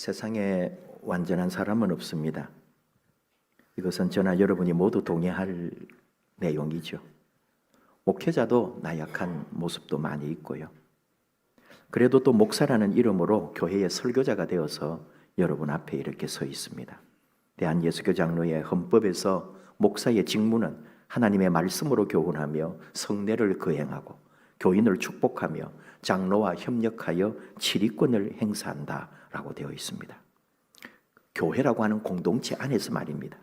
세상에 완전한 사람은 없습니다. 이것은 저나 여러분이 모두 동의할 내용이죠. 목회자도 나약한 모습도 많이 있고요. 그래도 또 목사라는 이름으로 교회의 설교자가 되어서 여러분 앞에 이렇게 서 있습니다. 대한예수교장로회 헌법에서 목사의 직무는 하나님의 말씀으로 교훈하며 성례를 거행하고 교인을 축복하며 장로와 협력하여 지휘권을 행사한다라고 되어 있습니다. 교회라고 하는 공동체 안에서 말입니다.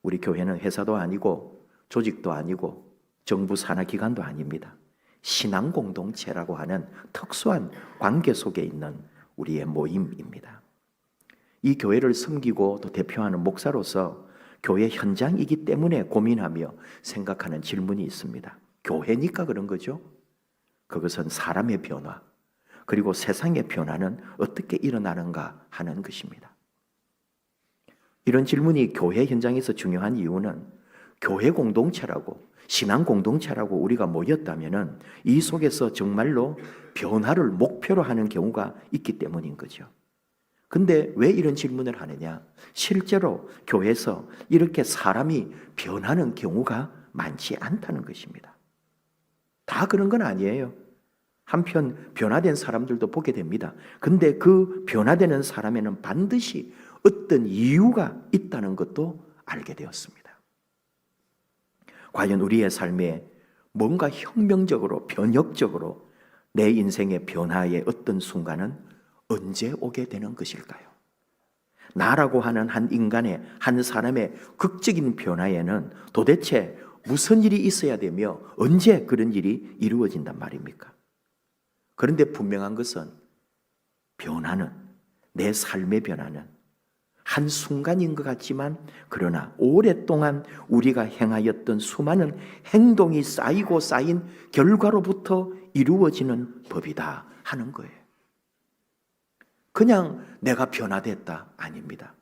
우리 교회는 회사도 아니고 조직도 아니고 정부 산하기관도 아닙니다. 신앙 공동체라고 하는 특수한 관계 속에 있는 우리의 모임입니다. 이 교회를 섬기고 또 대표하는 목사로서 교회 현장이기 때문에 고민하며 생각하는 질문이 있습니다. 교회니까 그런 거죠? 그것은 사람의 변화, 그리고 세상의 변화는 어떻게 일어나는가 하는 것입니다. 이런 질문이 교회 현장에서 중요한 이유는 교회 공동체라고, 신앙 공동체라고 우리가 모였다면 이 속에서 정말로 변화를 목표로 하는 경우가 있기 때문인 거죠. 근데 왜 이런 질문을 하느냐? 실제로 교회에서 이렇게 사람이 변하는 경우가 많지 않다는 것입니다. 다 그런 건 아니에요. 한편 변화된 사람들도 보게 됩니다. 근데 그 변화되는 사람에는 반드시 어떤 이유가 있다는 것도 알게 되었습니다. 과연 우리의 삶에 뭔가 혁명적으로, 변혁적으로 내 인생의 변화의 어떤 순간은 언제 오게 되는 것일까요? 나라고 하는 한 인간의, 한 사람의 극적인 변화에는 도대체 무슨 일이 있어야 되며 언제 그런 일이 이루어진단 말입니까? 그런데 분명한 것은 변화는, 내 삶의 변화는 한순간인 것 같지만 그러나 오랫동안 우리가 행하였던 수많은 행동이 쌓이고 쌓인 결과로부터 이루어지는 법이다 하는 거예요. 그냥 내가 변화됐다 아닙니다.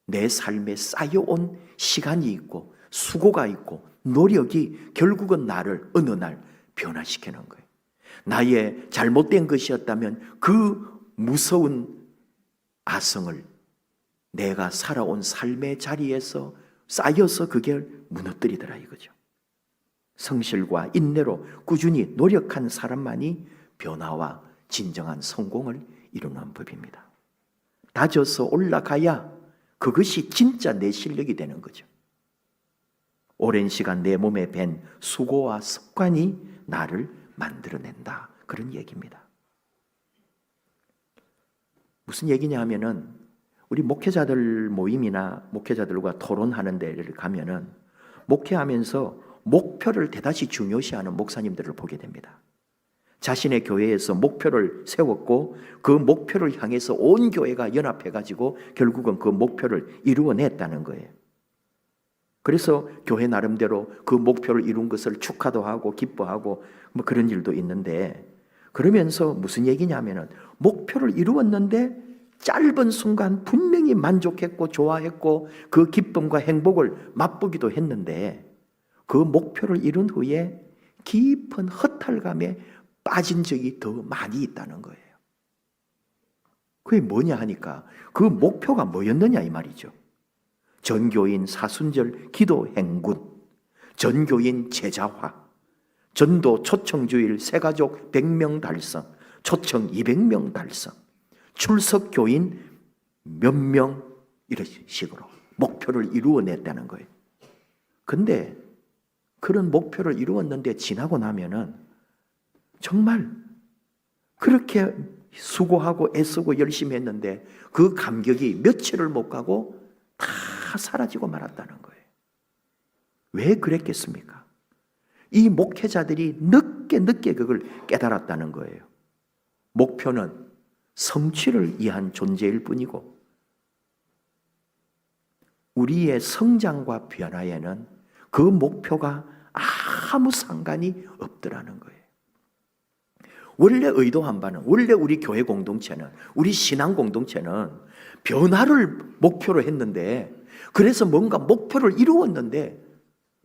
내 삶에 쌓여온 시간이 있고 수고가 있고 노력이 결국은 나를 어느 날 변화시키는 거예요. 나의 잘못된 것이었다면 그 무서운 아성을 내가 살아온 삶의 자리에서 쌓여서 그게 무너뜨리더라 이거죠. 성실과 인내로 꾸준히 노력한 사람만이 변화와 진정한 성공을 이루는 법입니다. 다져서 올라가야 그것이 진짜 내 실력이 되는 거죠. 오랜 시간 내 몸에 밴 수고와 습관이 나를 만들어낸다. 그런 얘기입니다. 무슨 얘기냐 하면은 우리 목회자들 모임이나 목회자들과 토론하는 데를 가면은 목회하면서 목표를 대단히 중요시하는 목사님들을 보게 됩니다. 자신의 교회에서 목표를 세웠고 그 목표를 향해서 온 교회가 연합해가지고 결국은 그 목표를 이루어냈다는 거예요. 그래서 교회 나름대로 그 목표를 이룬 것을 축하도 하고 기뻐하고 뭐 그런 일도 있는데, 그러면서 무슨 얘기냐면은 목표를 이루었는데 짧은 순간 분명히 만족했고 좋아했고 그 기쁨과 행복을 맛보기도 했는데 그 목표를 이룬 후에 깊은 허탈감에 빠진 적이 더 많이 있다는 거예요. 그게 뭐냐 하니까 그 목표가 뭐였느냐 이 말이죠. 전교인 사순절 기도 행군, 전교인 제자화, 전도 초청주일 새가족 100명 달성, 초청 200명 달성, 출석 교인 몇 명 이런 식으로 목표를 이루어냈다는 거예요. 근데 그런 목표를 이루었는데 지나고 나면은 정말 그렇게 수고하고 애쓰고 열심히 했는데 그 감격이 며칠을 못 가고 다 사라지고 말았다는 거예요. 왜 그랬겠습니까? 이 목회자들이 늦게 그걸 깨달았다는 거예요. 목표는 성취를 위한 존재일 뿐이고 우리의 성장과 변화에는 그 목표가 아무 상관이 없더라는 거예요. 원래 의도한 바는, 원래 우리 교회 공동체는, 우리 신앙 공동체는 변화를 목표로 했는데, 그래서 뭔가 목표를 이루었는데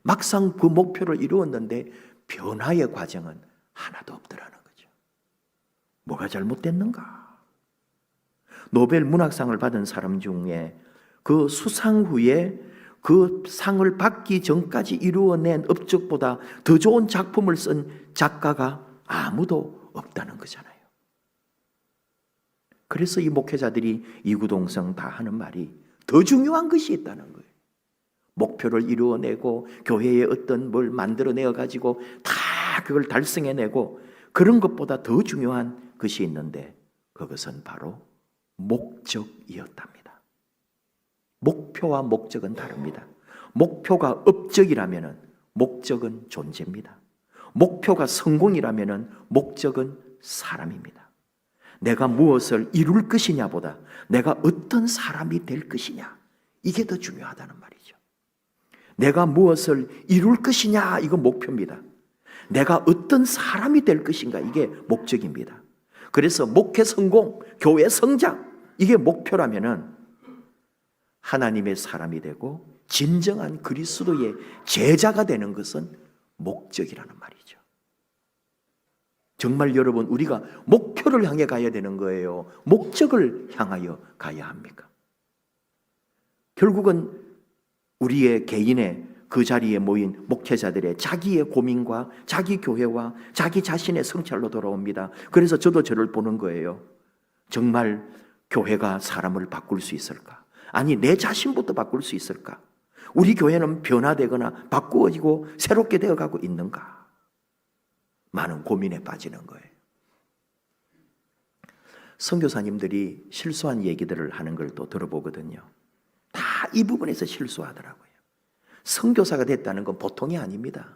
막상 그 목표를 이루었는데 변화의 과정은 하나도 없더라는 거죠. 뭐가 잘못됐는가? 노벨 문학상을 받은 사람 중에 그 수상 후에 그 상을 받기 전까지 이루어낸 업적보다 더 좋은 작품을 쓴 작가가 아무도 없다는 거잖아요. 그래서 이 목회자들이 이구동성 다 하는 말이 더 중요한 것이 있다는 거예요. 목표를 이루어내고 교회에 어떤 뭘 만들어내어 가지고 다 그걸 달성해내고 그런 것보다 더 중요한 것이 있는데 그것은 바로 목적이었답니다. 목표와 목적은 다릅니다. 목표가 업적이라면 목적은 존재입니다. 목표가 성공이라면 목적은 사람입니다. 내가 무엇을 이룰 것이냐보다 내가 어떤 사람이 될 것이냐, 이게 더 중요하다는 말이죠. 내가 무엇을 이룰 것이냐, 이건 목표입니다. 내가 어떤 사람이 될 것인가, 이게 목적입니다. 그래서 목회 성공, 교회 성장, 이게 목표라면은 하나님의 사람이 되고 진정한 그리스도의 제자가 되는 것은 목적이라는 말이죠. 정말 여러분, 우리가 목표를 향해 가야 되는 거예요? 목적을 향하여 가야 합니까? 결국은 우리의 개인의 그 자리에 모인 목회자들의 자기의 고민과 자기 교회와 자기 자신의 성찰로 돌아옵니다. 그래서 저도 저를 보는 거예요. 정말 교회가 사람을 바꿀 수 있을까? 아니, 내 자신부터 바꿀 수 있을까? 우리 교회는 변화되거나 바꾸어지고 새롭게 되어가고 있는가? 많은 고민에 빠지는 거예요. 선교사님들이 실수한 얘기들을 하는 걸 또 들어보거든요. 다 이 부분에서 실수하더라고요. 선교사가 됐다는 건 보통이 아닙니다.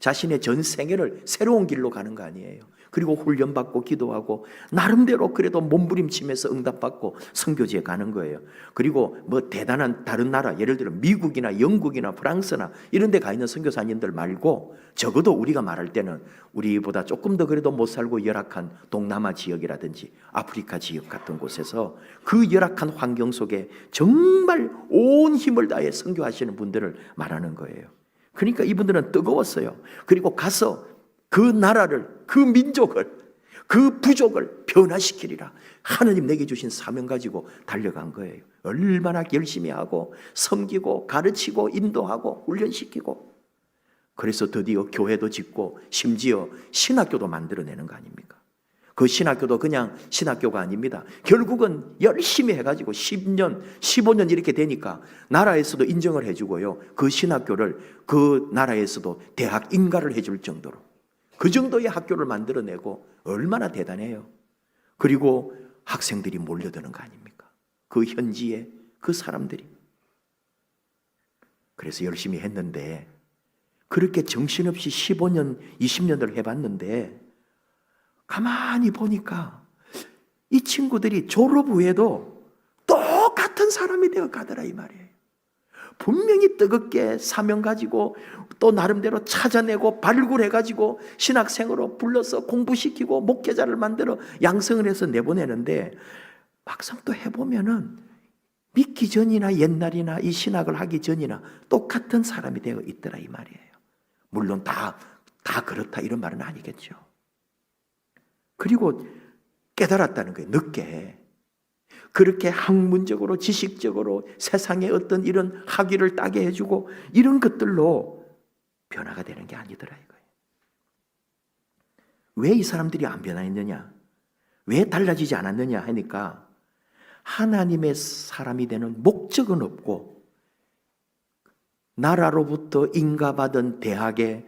자신의 전 생애를 새로운 길로 가는 거 아니에요. 그리고 훈련받고 기도하고 나름대로 그래도 몸부림치면서 응답받고 선교지에 가는 거예요. 그리고 뭐 대단한 다른 나라, 예를 들어 미국이나 영국이나 프랑스나 이런 데 가 있는 선교사님들 말고 적어도 우리가 말할 때는 우리보다 조금 더 그래도 못 살고 열악한 동남아 지역이라든지 아프리카 지역 같은 곳에서 그 열악한 환경 속에 정말 온 힘을 다해 선교하시는 분들을 말하는 거예요. 그러니까 이분들은 뜨거웠어요. 그리고 가서 그 나라를, 그 민족을, 그 부족을 변화시키리라. 하나님 내게 주신 사명 가지고 달려간 거예요. 얼마나 열심히 하고 섬기고 가르치고 인도하고 훈련시키고, 그래서 드디어 교회도 짓고 심지어 신학교도 만들어내는 거 아닙니까? 그 신학교도 그냥 신학교가 아닙니다. 결국은 열심히 해가지고 10년, 15년 이렇게 되니까 나라에서도 인정을 해주고요. 그 신학교를 그 나라에서도 대학 인가를 해줄 정도로, 그 정도의 학교를 만들어내고 얼마나 대단해요. 그리고 학생들이 몰려드는 거 아닙니까? 그 현지에 그 사람들이. 그래서 열심히 했는데, 그렇게 정신없이 15년, 20년을 해봤는데 가만히 보니까 이 친구들이 졸업 후에도 똑같은 사람이 되어 가더라 이 말이에요. 분명히 뜨겁게 사명 가지고 또 나름대로 찾아내고 발굴해가지고 신학생으로 불러서 공부시키고 목회자를 만들어 양성을 해서 내보내는데, 막상 또 해보면은 믿기 전이나 옛날이나 이 신학을 하기 전이나 똑같은 사람이 되어 있더라 이 말이에요. 물론 다 그렇다 이런 말은 아니겠죠. 그리고 깨달았다는 거예요. 늦게. 그렇게 학문적으로 지식적으로 세상의 어떤 이런 학위를 따게 해주고 이런 것들로 변화가 되는 게 아니더라 이거예요. 왜 이 사람들이 안 변화했느냐, 왜 달라지지 않았느냐 하니까 하나님의 사람이 되는 목적은 없고 나라로부터 인가받은 대학의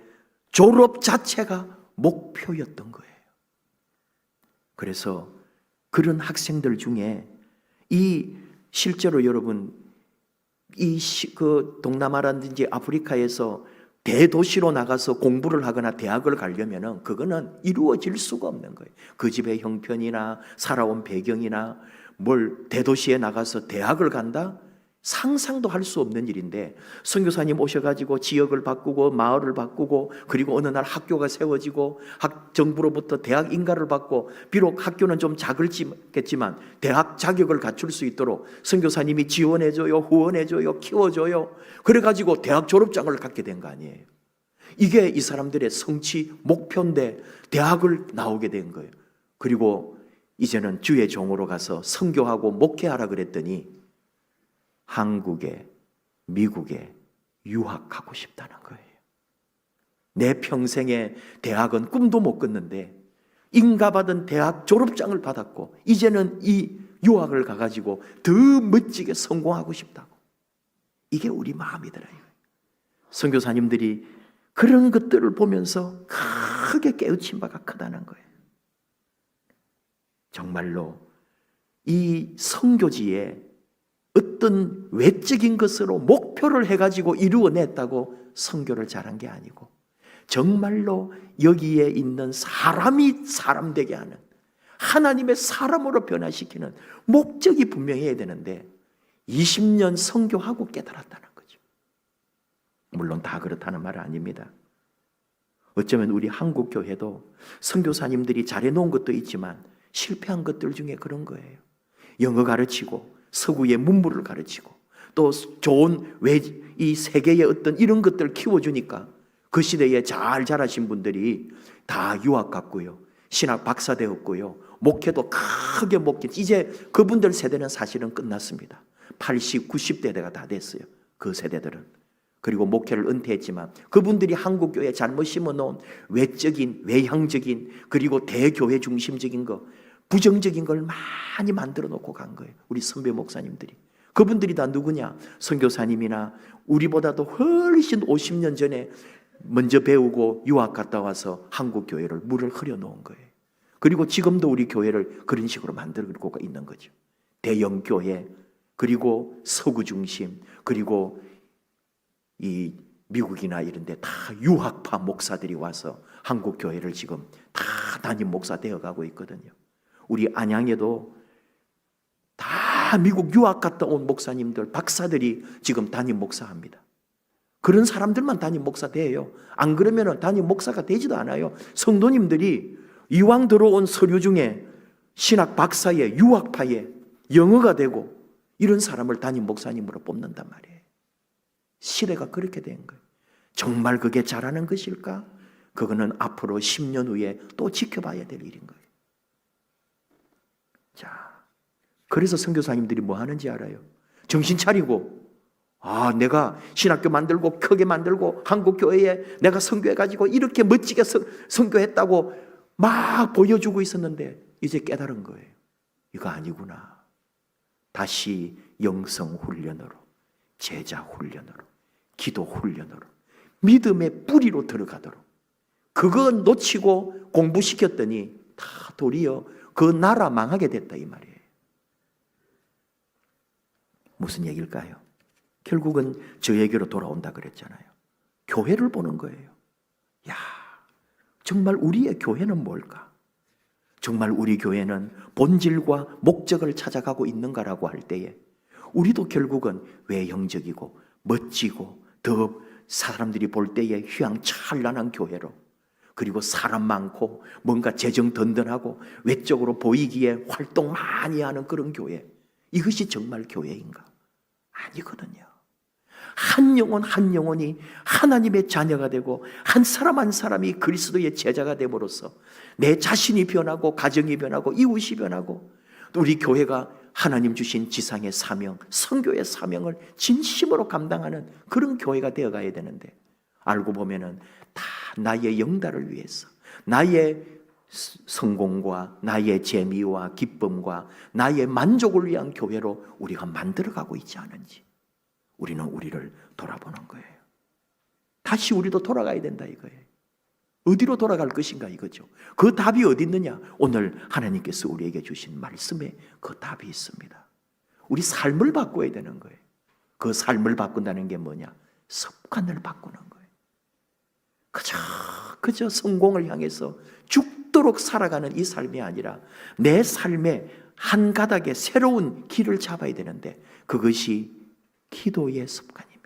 졸업 자체가 목표였던 거예요. 그래서 그런 학생들 중에 이 실제로 여러분 그 동남아라든지 아프리카에서 대도시로 나가서 공부를 하거나 대학을 가려면은 그거는 이루어질 수가 없는 거예요. 그 집의 형편이나 살아온 배경이나 뭘 대도시에 나가서 대학을 간다? 상상도 할 수 없는 일인데, 선교사님 오셔가지고 지역을 바꾸고 마을을 바꾸고 그리고 어느 날 학교가 세워지고 정부로부터 대학 인가를 받고, 비록 학교는 좀 작을겠지만 대학 자격을 갖출 수 있도록 선교사님이 지원해줘요, 후원해줘요, 키워줘요. 그래가지고 대학 졸업장을 갖게 된 거 아니에요. 이게 이 사람들의 성취 목표인데 대학을 나오게 된 거예요. 그리고 이제는 주의 종으로 가서 선교하고 목회하라 그랬더니 한국에, 미국에 유학하고 싶다는 거예요. 내 평생에 대학은 꿈도 못 꿨는데 인가받은 대학 졸업장을 받았고 이제는 이 유학을 가가지고 더 멋지게 성공하고 싶다고. 이게 우리 마음이더라. 선교사님들이 그런 것들을 보면서 크게 깨우친 바가 크다는 거예요. 정말로 이 선교지에 어떤 외적인 것으로 목표를 해가지고 이루어냈다고 선교를 잘한 게 아니고 정말로 여기에 있는 사람이 사람 되게 하는, 하나님의 사람으로 변화시키는 목적이 분명해야 되는데 20년 선교하고 깨달았다는 거죠. 물론 다 그렇다는 말은 아닙니다. 어쩌면 우리 한국 교회도 선교사님들이 잘해놓은 것도 있지만 실패한 것들 중에 그런 거예요. 영어 가르치고 서구의 문물을 가르치고 또 좋은 이 세계의 어떤 이런 것들 키워주니까 그 시대에 잘 자라신 분들이 다 유학 갔고요, 신학 박사 되었고요, 목회도 크게 목회. 이제 그분들 세대는 사실은 끝났습니다. 80, 90대가 다 됐어요. 그 세대들은. 그리고 목회를 은퇴했지만 그분들이 한국교회에 잘못 심어놓은 외적인, 외향적인, 그리고 대교회 중심적인 거, 부정적인 걸 많이 만들어 놓고 간 거예요. 우리 선배 목사님들이. 그분들이 다 누구냐? 선교사님이나 우리보다도 훨씬 50년 전에 먼저 배우고 유학 갔다 와서 한국 교회를 물을 흐려 놓은 거예요. 그리고 지금도 우리 교회를 그런 식으로 만들고 있는 거죠. 대형 교회, 그리고 서구 중심, 그리고 이 미국이나 이런 데 다 유학파 목사들이 와서 한국 교회를 지금 다 담임 목사 되어 가고 있거든요. 우리 안양에도 다 미국 유학 갔다 온 목사님들, 박사들이 지금 담임 목사합니다. 그런 사람들만 담임 목사 돼요. 안 그러면 담임 목사가 되지도 않아요. 성도님들이 이왕 들어온 서류 중에 신학 박사에, 유학파에 영어가 되고 이런 사람을 담임 목사님으로 뽑는단 말이에요. 시대가 그렇게 된 거예요. 정말 그게 잘하는 것일까? 그거는 앞으로 10년 후에 또 지켜봐야 될 일인 거예요. 자, 그래서 선교사님들이 뭐 하는지 알아요? 정신 차리고, 내가 신학교 만들고 크게 만들고 한국교회에 내가 선교해가지고 이렇게 멋지게 선교했다고 막 보여주고 있었는데 이제 깨달은 거예요. 이거 아니구나. 다시 영성 훈련으로, 제자 훈련으로, 기도 훈련으로, 믿음의 뿌리로 들어가도록. 그거 놓치고 공부시켰더니 다 도리어 그 나라 망하게 됐다 이 말이에요. 무슨 얘기일까요? 결국은 저에게로 돌아온다 그랬잖아요. 교회를 보는 거예요. 야, 정말 우리의 교회는 뭘까? 정말 우리 교회는 본질과 목적을 찾아가고 있는가라고 할 때에 우리도 결국은 외형적이고 멋지고 더 사람들이 볼 때에 휘황찬란한 교회로, 그리고 사람 많고 뭔가 재정 든든하고 외적으로 보이기에 활동 많이 하는 그런 교회, 이것이 정말 교회인가? 아니거든요. 한 영혼 한 영혼이 하나님의 자녀가 되고 한 사람 한 사람이 그리스도의 제자가 됨으로써 내 자신이 변하고 가정이 변하고 이웃이 변하고 또 우리 교회가 하나님 주신 지상의 사명, 선교의 사명을 진심으로 감당하는 그런 교회가 되어가야 되는데, 알고 보면은 다 나의 영달을 위해서, 나의 성공과 나의 재미와 기쁨과 나의 만족을 위한 교회로 우리가 만들어가고 있지 않은지 우리는 우리를 돌아보는 거예요. 다시 우리도 돌아가야 된다 이거예요. 어디로 돌아갈 것인가 이거죠. 그 답이 어디 있느냐? 오늘 하나님께서 우리에게 주신 말씀에 그 답이 있습니다. 우리 삶을 바꿔야 되는 거예요. 그 삶을 바꾼다는 게 뭐냐? 습관을 바꾸는 거예요. 그저 성공을 향해서 죽도록 살아가는 이 삶이 아니라 내 삶의 한 가닥의 새로운 길을 잡아야 되는데 그것이 기도의 습관입니다.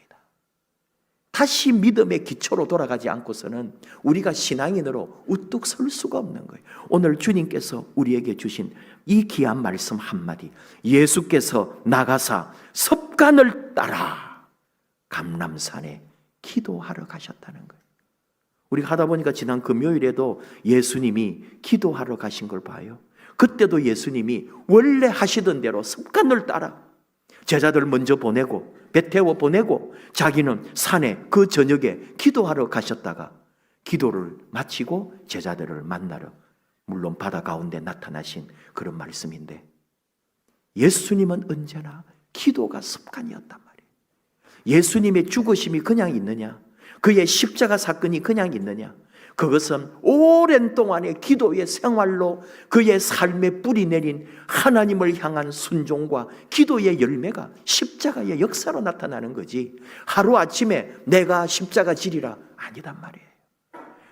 다시 믿음의 기초로 돌아가지 않고서는 우리가 신앙인으로 우뚝 설 수가 없는 거예요. 오늘 주님께서 우리에게 주신 이 귀한 말씀 한마디, 예수께서 나가사 섭간을 따라 감람산에 기도하러 가셨다는 거예요. 우리가 하다 보니까 지난 금요일에도 예수님이 기도하러 가신 걸 봐요. 그때도 예수님이 원래 하시던 대로 습관을 따라 제자들 먼저 보내고 배 태워 보내고 자기는 산에 그 저녁에 기도하러 가셨다가 기도를 마치고 제자들을 만나러 물론 바다 가운데 나타나신 그런 말씀인데, 예수님은 언제나 기도가 습관이었단 말이에요. 예수님의 죽으심이 그냥 있느냐, 그의 십자가 사건이 그냥 있느냐, 그것은 오랜 동안의 기도의 생활로 그의 삶에 뿌리 내린 하나님을 향한 순종과 기도의 열매가 십자가의 역사로 나타나는 거지, 하루아침에 내가 십자가 지리라 아니단 말이에요.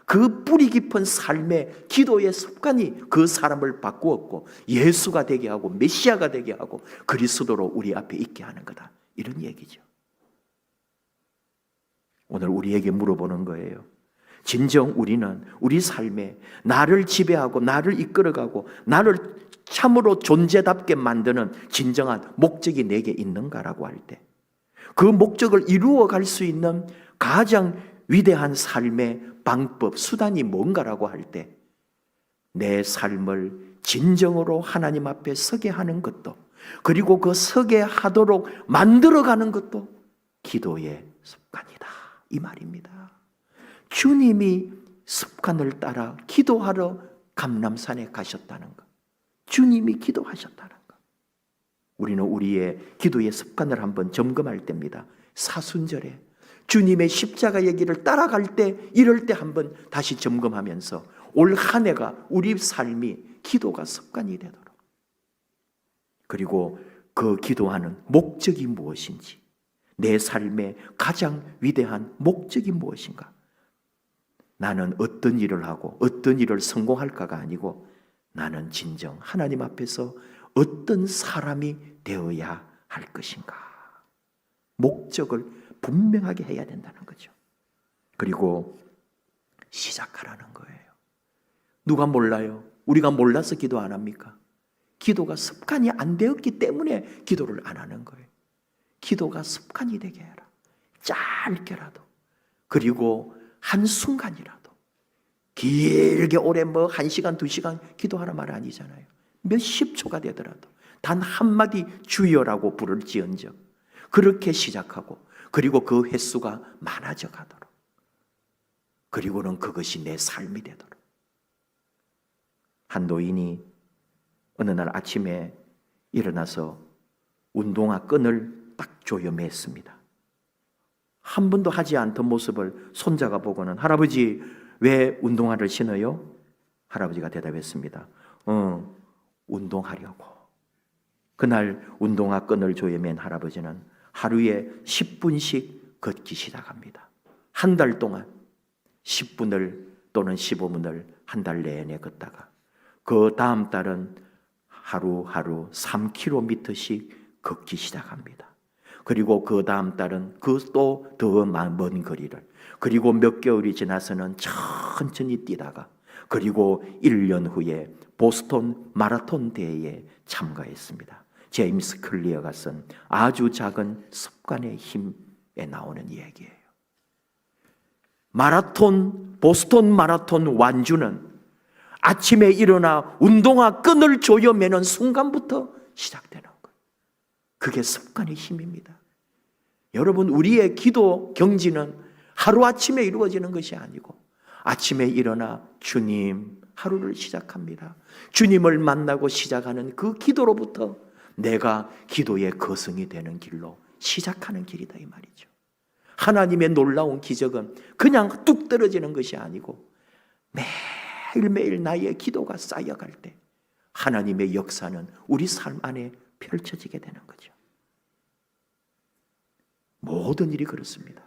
그 뿌리 깊은 삶의 기도의 습관이 그 사람을 바꾸었고 예수가 되게 하고 메시아가 되게 하고 그리스도로 우리 앞에 있게 하는 거다, 이런 얘기죠. 오늘 우리에게 물어보는 거예요. 진정 우리는 우리 삶에 나를 지배하고 나를 이끌어가고 나를 참으로 존재답게 만드는 진정한 목적이 내게 있는가라고 할 때, 그 목적을 이루어갈 수 있는 가장 위대한 삶의 방법, 수단이 뭔가라고 할 때, 내 삶을 진정으로 하나님 앞에 서게 하는 것도, 그리고 그 서게 하도록 만들어가는 것도 기도의 습관이다, 이 말입니다. 주님이 습관을 따라 기도하러 감람산에 가셨다는 것, 주님이 기도하셨다는 것, 우리는 우리의 기도의 습관을 한번 점검할 때입니다. 사순절에 주님의 십자가의 길을 따라갈 때, 이럴 때 한번 다시 점검하면서 올 한 해가 우리 삶이 기도가 습관이 되도록, 그리고 그 기도하는 목적이 무엇인지, 내 삶의 가장 위대한 목적이 무엇인가, 나는 어떤 일을 하고 어떤 일을 성공할까가 아니고 나는 진정 하나님 앞에서 어떤 사람이 되어야 할 것인가, 목적을 분명하게 해야 된다는 거죠. 그리고 시작하라는 거예요. 누가 몰라요? 우리가 몰라서 기도 안 합니까? 기도가 습관이 안 되었기 때문에 기도를 안 하는 거예요. 기도가 습관이 되게 해라. 짧게라도, 그리고 한순간이라도, 길게 오래 1시간 2시간 기도하라 말 아니잖아요. 몇십 초가 되더라도 단 한마디 주여라고 부를지언정 그렇게 시작하고, 그리고 그 횟수가 많아져 가도록, 그리고는 그것이 내 삶이 되도록. 한 노인이 어느 날 아침에 일어나서 운동화 끈을 딱 조여 맸습니다. 한 번도 하지 않던 모습을 손자가 보고는 할아버지 왜 운동화를 신어요? 할아버지가 대답했습니다. 운동하려고. 그날 운동화 끈을 조여 맨 할아버지는 하루에 10분씩 걷기 시작합니다. 한 달 동안 10분을 또는 15분을 한 달 내내 걷다가 그 다음 달은 하루하루 3km씩 걷기 시작합니다. 그리고 그 다음 달은 그 또 더 먼 거리를, 그리고 몇 개월이 지나서는 천천히 뛰다가, 그리고 1년 후에 보스턴 마라톤 대회에 참가했습니다. 제임스 클리어가 쓴 아주 작은 습관의 힘에 나오는 이야기예요. 보스턴 마라톤 완주는 아침에 일어나 운동화 끈을 조여 매는 순간부터 시작되는 거예요. 그게 습관의 힘입니다. 여러분, 우리의 기도 경지는 하루아침에 이루어지는 것이 아니고 아침에 일어나 주님 하루를 시작합니다. 주님을 만나고 시작하는 그 기도로부터 내가 기도의 거성이 되는 길로 시작하는 길이다, 이 말이죠. 하나님의 놀라운 기적은 그냥 뚝 떨어지는 것이 아니고 매일매일 나의 기도가 쌓여갈 때 하나님의 역사는 우리 삶 안에 펼쳐지게 되는 거죠. 모든 일이 그렇습니다.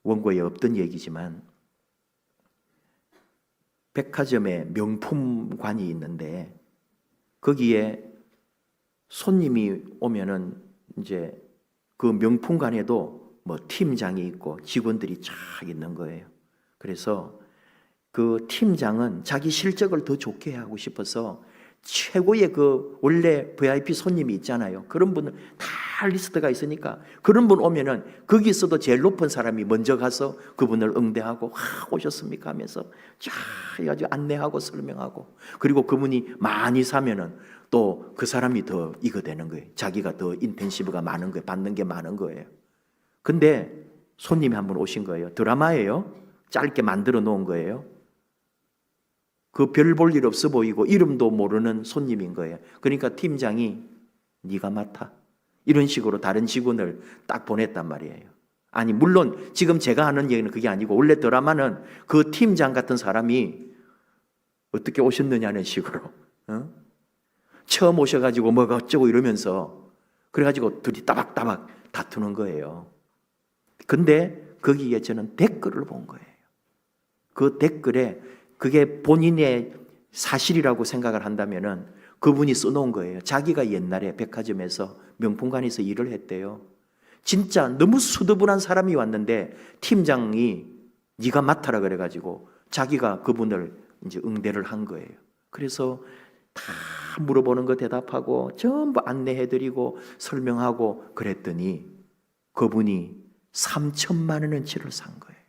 원고에 없던 얘기지만 백화점에 명품관이 있는데 거기에 손님이 오면은 이제 그 명품관에도 뭐 팀장이 있고 직원들이 쫙 있는 거예요. 그래서 그 팀장은 자기 실적을 더 좋게 하고 싶어서 최고의 그 원래 VIP 손님이 있잖아요. 그런 분은 다 리스트가 있으니까 그런 분 오면은 거기서도 제일 높은 사람이 먼저 가서 그분을 응대하고 오셨습니까 하면서 쫙 해가지고 안내하고 설명하고, 그리고 그분이 많이 사면은 또 그 사람이 더 이거 되는 거예요. 자기가 더 인텐시브가 많은 거예요. 받는 게 많은 거예요. 근데 손님이 한 분 오신 거예요. 드라마예요. 짧게 만들어 놓은 거예요. 그 별 볼 일 없어 보이고 이름도 모르는 손님인 거예요. 그러니까 팀장이 네가 맡아, 이런 식으로 다른 직원을 딱 보냈단 말이에요. 아니 물론 지금 제가 하는 얘기는 그게 아니고, 원래 드라마는 그 팀장 같은 사람이 어떻게 오셨느냐는 식으로 처음 오셔가지고 뭐가 어쩌고 이러면서 그래가지고 둘이 따박따박 다투는 거예요. 근데 거기에 저는 댓글을 본 거예요. 그 댓글에 그게 본인의 사실이라고 생각을 한다면은 그분이 써놓은 거예요. 자기가 옛날에 백화점에서 명품관에서 일을 했대요. 진짜 너무 수더분한 사람이 왔는데 팀장이 네가 맡아라 그래가지고 자기가 그분을 이제 응대를 한 거예요. 그래서 다 물어보는 거 대답하고 전부 안내해드리고 설명하고 그랬더니 그분이 3천만 원어치를 산 거예요.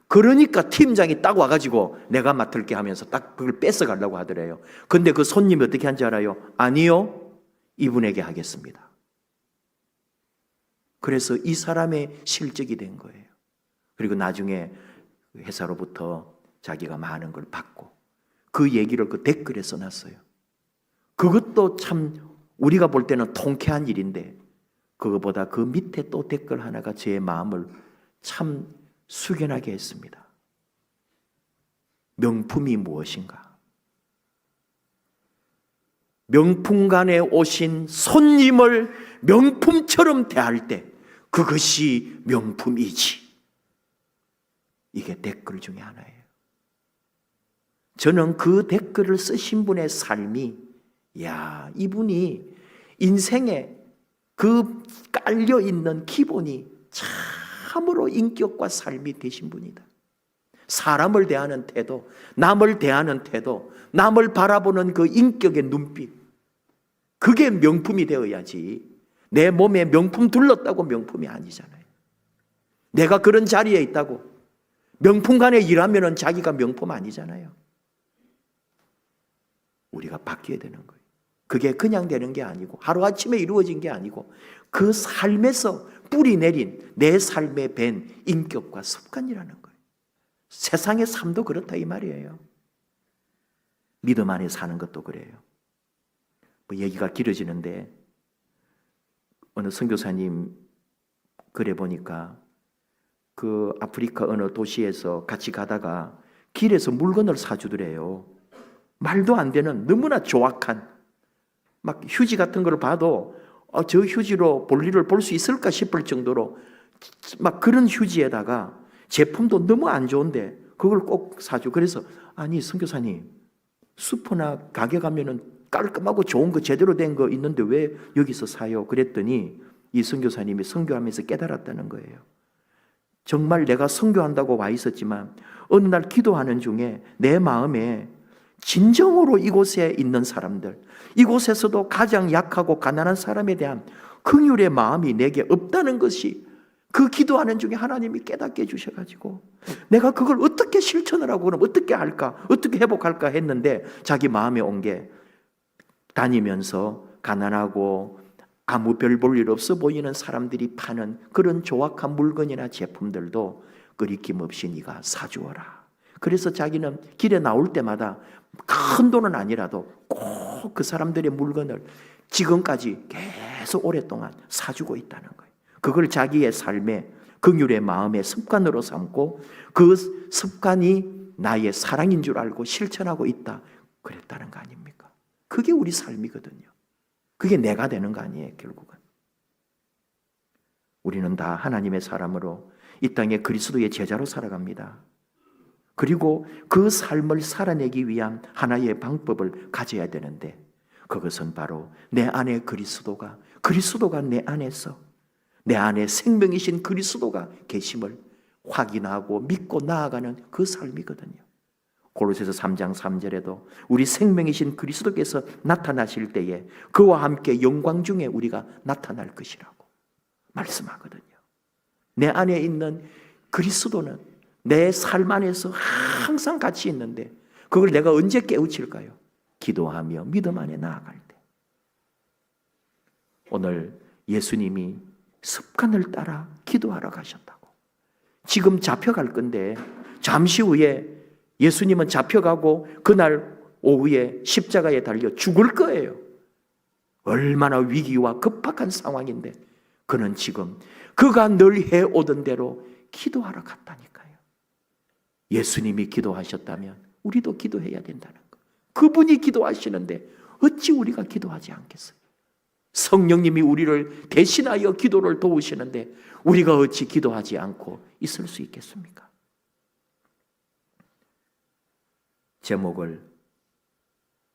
그러니까 팀장이 딱 와가지고 내가 맡을게 하면서 딱 그걸 뺏어가려고 하더래요. 근데 그 손님이 어떻게 한지 알아요? 아니요, 이분에게 하겠습니다. 그래서 이 사람의 실적이 된 거예요. 그리고 나중에 회사로부터 자기가 많은 걸 받고, 그 얘기를 그 댓글에 써놨어요. 그것도 참 우리가 볼 때는 통쾌한 일인데, 그거보다 그 밑에 또 댓글 하나가 제 마음을 참 숙연하게 했습니다. 명품이 무엇인가? 명품관에 오신 손님을 명품처럼 대할 때 그것이 명품이지. 이게 댓글 중에 하나예요. 저는 그 댓글을 쓰신 분의 삶이, 야, 이분이 인생에 그 깔려있는 기본이 참으로 인격과 삶이 되신 분이다. 사람을 대하는 태도, 남을 대하는 태도, 남을 바라보는 그 인격의 눈빛, 그게 명품이 되어야지 내 몸에 명품 둘렀다고 명품이 아니잖아요. 내가 그런 자리에 있다고 명품관에 일하면 자기가 명품 아니잖아요. 우리가 바뀌어야 되는 거예요. 그게 그냥 되는 게 아니고 하루아침에 이루어진 게 아니고 그 삶에서 뿌리 내린 내 삶에 밴 인격과 습관이라는 거예요. 세상의 삶도 그렇다 이 말이에요. 믿음 안에 사는 것도 그래요. 뭐 얘기가 길어지는데 어느 선교사님 글에 보니까 그 아프리카 어느 도시에서 같이 가다가 길에서 물건을 사주더래요. 말도 안 되는 너무나 조악한 막 휴지 같은 걸 봐도 저 휴지로 볼일을 볼 수 있을까 싶을 정도로 막 그런 휴지에다가 제품도 너무 안 좋은데 그걸 꼭 사줘. 그래서 아니 선교사님, 슈퍼나 가게 가면은 깔끔하고 좋은 거 제대로 된 거 있는데 왜 여기서 사요? 그랬더니 이 선교사님이 선교하면서 깨달았다는 거예요. 정말 내가 선교한다고 와 있었지만 어느 날 기도하는 중에 내 마음에 진정으로 이곳에 있는 사람들, 이곳에서도 가장 약하고 가난한 사람에 대한 긍휼의 마음이 내게 없다는 것이 그 기도하는 중에 하나님이 깨닫게 해주셔가지고 내가 그걸 어떻게 실천을 하고 그럼 어떻게 할까, 어떻게 회복할까 했는데 자기 마음에 온 게 다니면서 가난하고 아무 별 볼 일 없어 보이는 사람들이 파는 그런 조악한 물건이나 제품들도 끄리낌 없이 네가 사주어라. 그래서 자기는 길에 나올 때마다 큰 돈은 아니라도 꼭 그 사람들의 물건을 지금까지 계속 오랫동안 사주고 있다는 거예요. 그걸 자기의 삶의 긍휼의 마음의 습관으로 삼고 그 습관이 나의 사랑인 줄 알고 실천하고 있다 그랬다는 거 아닙니까? 그게 우리 삶이거든요. 그게 내가 되는 거 아니에요. 결국은 우리는 다 하나님의 사람으로 이 땅에 그리스도의 제자로 살아갑니다. 그리고 그 삶을 살아내기 위한 하나의 방법을 가져야 되는데 그것은 바로 내 안에 그리스도가 내 안에서 내 안에 생명이신 그리스도가 계심을 확인하고 믿고 나아가는 그 삶이거든요. 골로새서 3장 3절에도 우리 생명이신 그리스도께서 나타나실 때에 그와 함께 영광 중에 우리가 나타날 것이라고 말씀하거든요. 내 안에 있는 그리스도는 내 삶 안에서 항상 같이 있는데 그걸 내가 언제 깨우칠까요? 기도하며 믿음 안에 나아갈 때. 오늘 예수님이 습관을 따라 기도하러 가셨다고. 지금 잡혀갈 건데 잠시 후에 예수님은 잡혀가고 그날 오후에 십자가에 달려 죽을 거예요. 얼마나 위기와 급박한 상황인데 그는 지금 그가 늘 해오던 대로 기도하러 갔다니까요. 예수님이 기도하셨다면 우리도 기도해야 된다는 거. 그분이 기도하시는데 어찌 우리가 기도하지 않겠어요? 성령님이 우리를 대신하여 기도를 도우시는데 우리가 어찌 기도하지 않고 있을 수 있겠습니까? 제목을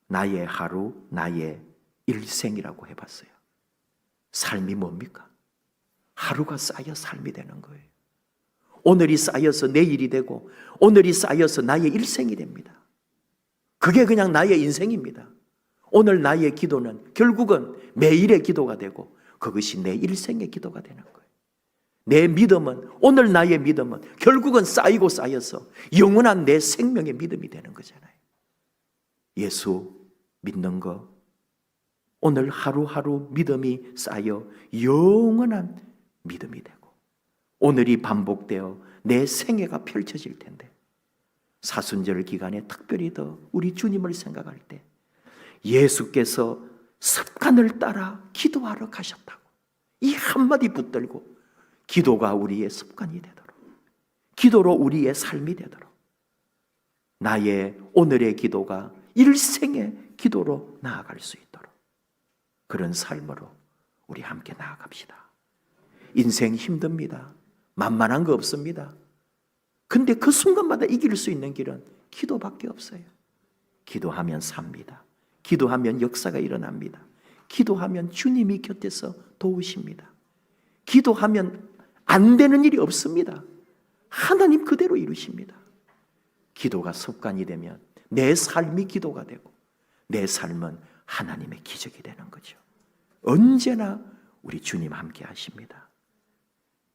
나의 하루, 나의 일생이라고 해봤어요. 삶이 뭡니까? 하루가 쌓여 삶이 되는 거예요. 오늘이 쌓여서 내일이 되고 오늘이 쌓여서 나의 일생이 됩니다. 그게 그냥 나의 인생입니다. 오늘 나의 기도는 결국은 매일의 기도가 되고 그것이 내 일생의 기도가 되는 거예요. 내 믿음은, 오늘 나의 믿음은 결국은 쌓이고 쌓여서 영원한 내 생명의 믿음이 되는 거잖아요. 예수 믿는 거, 오늘 하루하루 믿음이 쌓여 영원한 믿음이 되고 오늘이 반복되어 내 생애가 펼쳐질 텐데 사순절 기간에 특별히 더 우리 주님을 생각할 때 예수께서 습관을 따라 기도하러 가셨다고 이 한마디 붙들고 기도가 우리의 습관이 되도록, 기도로 우리의 삶이 되도록, 나의 오늘의 기도가 일생의 기도로 나아갈 수 있도록 그런 삶으로 우리 함께 나아갑시다. 인생 힘듭니다. 만만한 거 없습니다. 근데 그 순간마다 이길 수 있는 길은 기도밖에 없어요. 기도하면 삽니다. 기도하면 역사가 일어납니다. 기도하면 주님이 곁에서 도우십니다. 기도하면 안 되는 일이 없습니다. 하나님 그대로 이루십니다. 기도가 습관이 되면 내 삶이 기도가 되고 내 삶은 하나님의 기적이 되는 거죠. 언제나 우리 주님 함께 하십니다.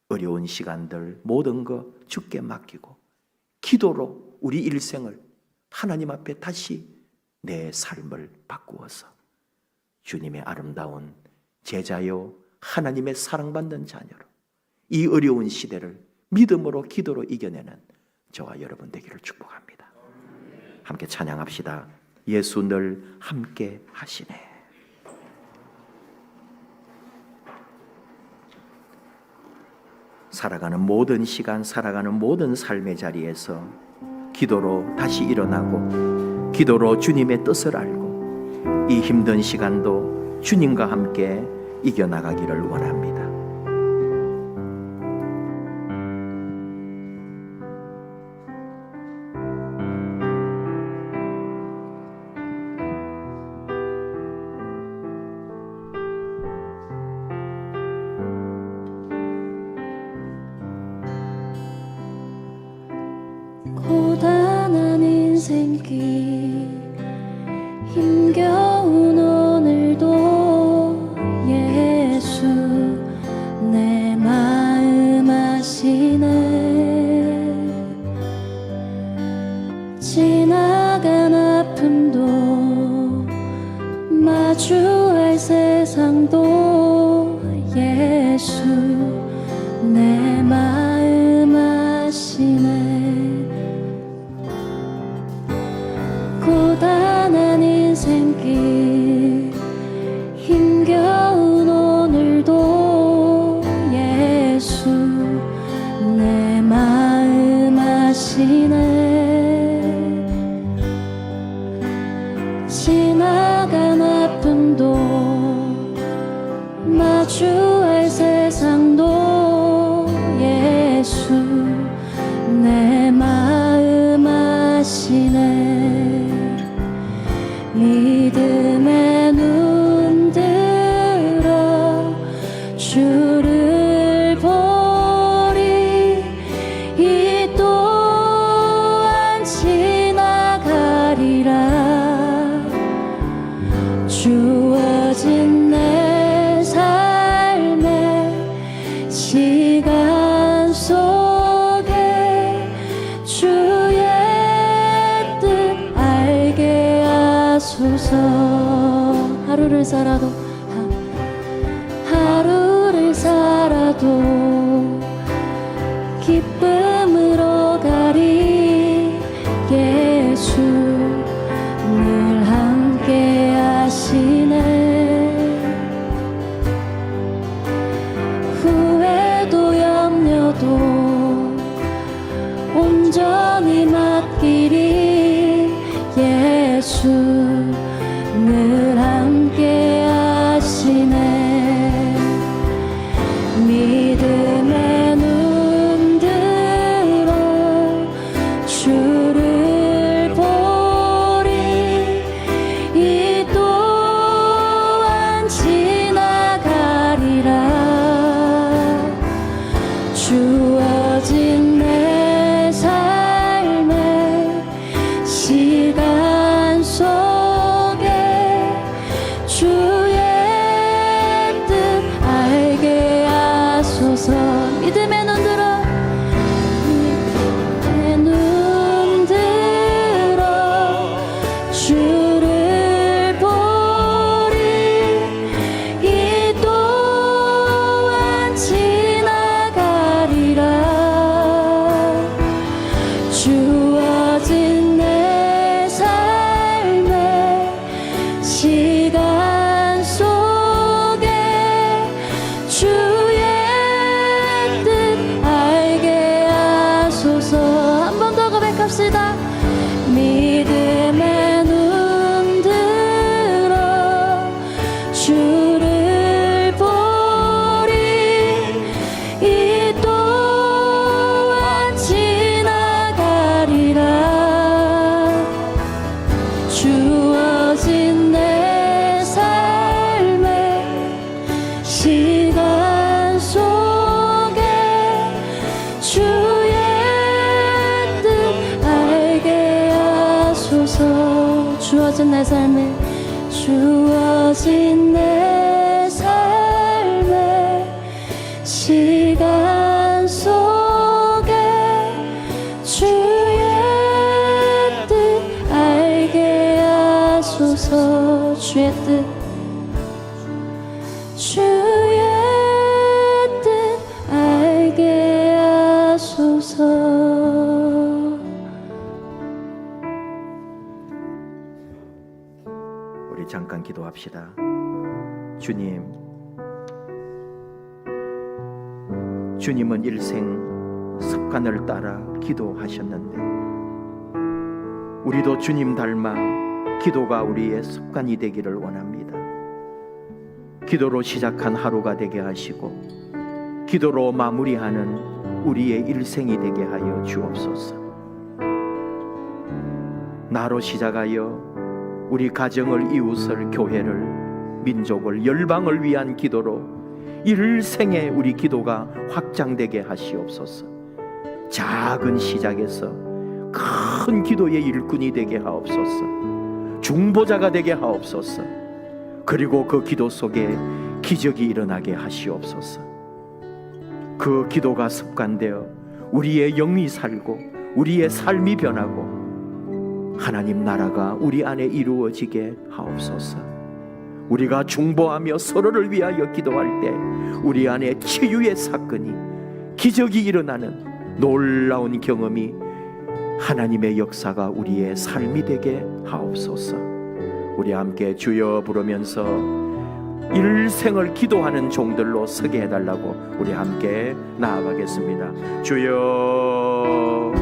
어려운 시간들 모든 거 주께 맡기고 기도로 우리 일생을 하나님 앞에 다시 내 삶을 바꾸어서 주님의 아름다운 제자요 하나님의 사랑받는 자녀로 이 어려운 시대를 믿음으로 기도로 이겨내는 저와 여러분 되기를 축복합니다. 함께 찬양합시다. 예수 늘 함께 하시네. 살아가는 모든 시간, 살아가는 모든 삶의 자리에서 기도로 다시 일어나고 기도로 주님의 뜻을 알고 이 힘든 시간도 주님과 함께 이겨나가기를 원합니다. 고단한 인생길 힘겨운 오늘도 예수 내 마음 아시네. 지나간 아픔도 마주할 세상도 예수 내 마음 아시네. 고단한 인생길 힘겨운 오늘도 예수 내 마음 아시네. 지나간 아픔도 마주할 세상도 예수 내 마음 아시네. 믿음의 눈 들어 주를 보리. 이 또한 지나갈 하소서. 하루를 살아도 하루를 살아도 기쁨으로 가리. 예수 늘 함께 하시네. 후회도 염려도 온전히 맡기리. 예수 늘 함께 하시네. 믿음의 눈 들어 주를 보리. 이 또한 지나가리라. 주어진 내 삶의 시간 속에 주의 뜻 알게 하소서. 믿음의 눈 들어 믿음의 눈 들어 주를 보리. 이 또한 지나가리라. 주어진 내 삶의 시간 속에 주의 뜻 알게 하소서. 한 번 더 고백합시다. 믿음의 눈 들어 주를 보리. 이 또한 지나가리라. 주어진 내 삶의 시간 속에 주의 뜻 알게 하소서. 주어진 내 삶의 주어진 내 삶의 시간 속에 주의 뜻 알게 하소서. 주의 뜻 주의 뜻 알게 하소서. 우리 잠깐 기도합시다. 주님은 일생 습관을 따라 기도하셨는데 우리도 주님 닮아 기도가 우리의 습관이 되기를 원합니다. 기도로 시작한 하루가 되게 하시고 기도로 마무리하는 우리의 일생이 되게 하여 주옵소서. 나로 시작하여 우리 가정을, 이웃을, 교회를, 민족을, 열방을 위한 기도로 일생에 우리 기도가 확장되게 하시옵소서. 작은 시작에서 큰 기도의 일꾼이 되게 하옵소서. 중보자가 되게 하옵소서. 그리고 그 기도 속에 기적이 일어나게 하시옵소서. 그 기도가 습관되어 우리의 영이 살고 우리의 삶이 변하고 하나님 나라가 우리 안에 이루어지게 하옵소서. 우리가 중보하며 서로를 위하여 기도할 때 우리 안에 치유의 사건이, 기적이 일어나는 놀라운 경험이, 하나님의 역사가 우리의 삶이 되게 하옵소서. 우리 함께 주여 부르면서 일생을 기도하는 종들로 서게 해달라고 우리 함께 나아가겠습니다. 주여.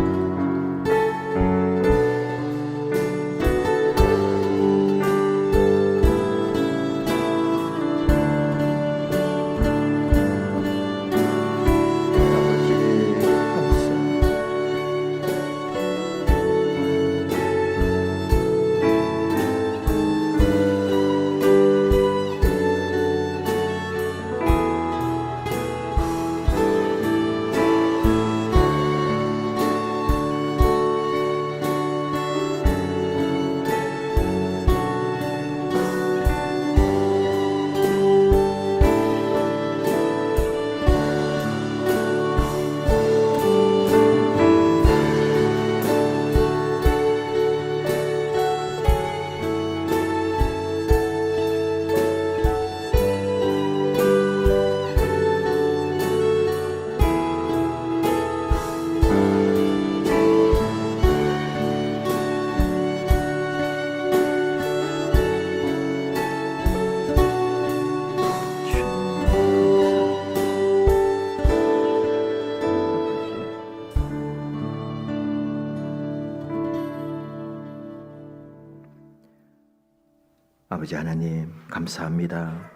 아버지 하나님, 감사합니다.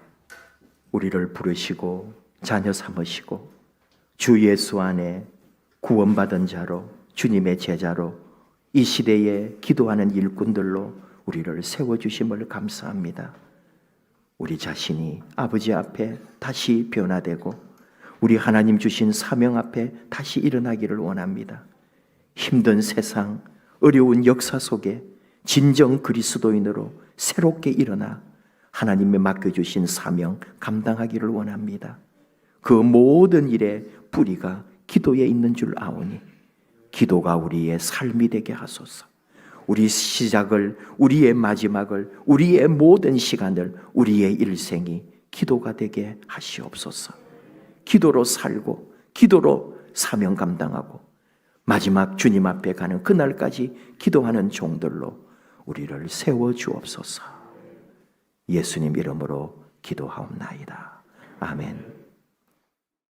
우리를 부르시고 자녀 삼으시고 주 예수 안에 구원받은 자로, 주님의 제자로, 이 시대에 기도하는 일꾼들로 우리를 세워주심을 감사합니다. 우리 자신이 아버지 앞에 다시 변화되고 우리 하나님 주신 사명 앞에 다시 일어나기를 원합니다. 힘든 세상, 어려운 역사 속에 진정 그리스도인으로 새롭게 일어나 하나님의 맡겨주신 사명 감당하기를 원합니다. 그 모든 일의 뿌리가 기도에 있는 줄 아오니 기도가 우리의 삶이 되게 하소서. 우리 시작을, 우리의 마지막을, 우리의 모든 시간을, 우리의 일생이 기도가 되게 하시옵소서. 기도로 살고 기도로 사명 감당하고 마지막 주님 앞에 가는 그날까지 기도하는 종들로 우리를 세워주옵소서. 예수님 이름으로 기도하옵나이다. 아멘.